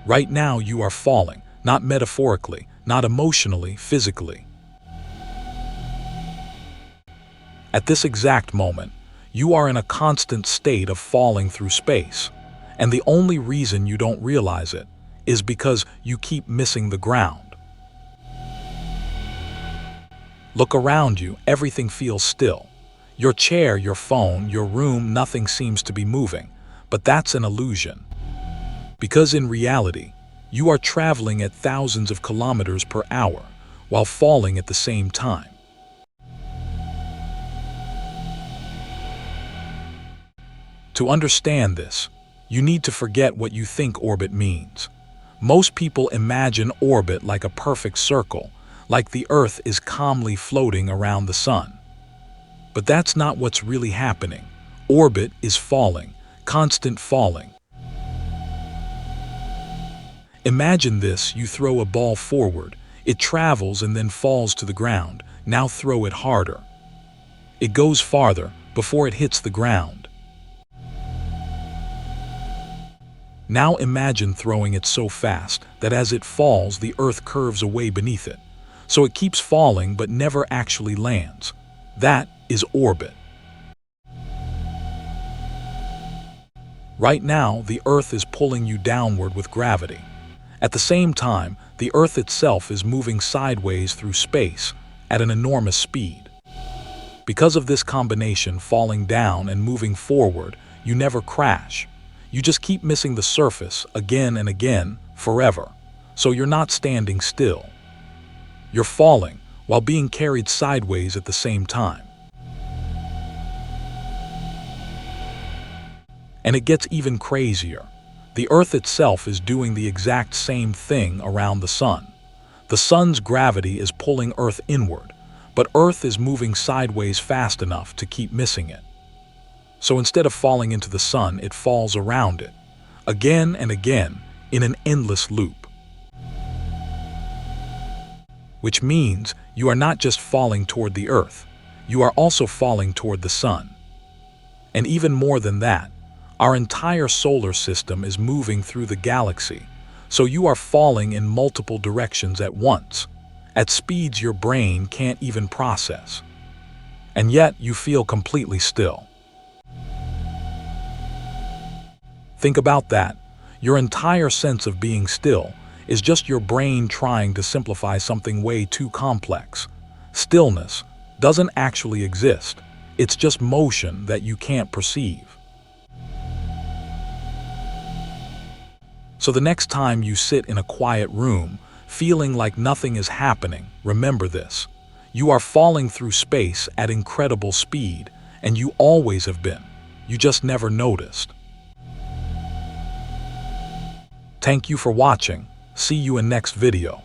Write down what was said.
Right now you are falling, not metaphorically, not emotionally, physically. At this exact moment, you are in a constant state of falling through space, and the only reason you don't realize it is because you keep missing the ground. Look around you, everything feels still. Your chair, your phone, your room, nothing seems to be moving, but that's an illusion. Because in reality, you are traveling at thousands of kilometers per hour while falling at the same time. To understand this, you need to forget what you think orbit means. Most people imagine orbit like a perfect circle, like the Earth is calmly floating around the sun. But that's not what's really happening. Orbit is falling, constant falling. Imagine this: you throw a ball forward, it travels and then falls to the ground. Now throw it harder. It goes farther before it hits the ground. Now imagine throwing it so fast that as it falls, the Earth curves away beneath it. So it keeps falling but never actually lands. That is orbit. Right now, the Earth is pulling you downward with gravity. At the same time, the Earth itself is moving sideways through space at an enormous speed. Because of this combination, falling down and moving forward, you never crash. You just keep missing the surface again and again, forever. So you're not standing still. You're falling while being carried sideways at the same time. And it gets even crazier. The Earth itself is doing the exact same thing around the Sun. The Sun's gravity is pulling Earth inward, but Earth is moving sideways fast enough to keep missing it. So instead of falling into the Sun, it falls around it, again and again, in an endless loop. Which means you are not just falling toward the Earth, you are also falling toward the Sun. And even more than that, our entire solar system is moving through the galaxy, so you are falling in multiple directions at once, at speeds your brain can't even process. And yet you feel completely still. Think about that. Your entire sense of being still is just your brain trying to simplify something way too complex. Stillness doesn't actually exist. It's just motion that you can't perceive. So the next time you sit in a quiet room, feeling like nothing is happening, remember this: you are falling through space at incredible speed, and you always have been. You just never noticed. Thank you for watching. See you in next video.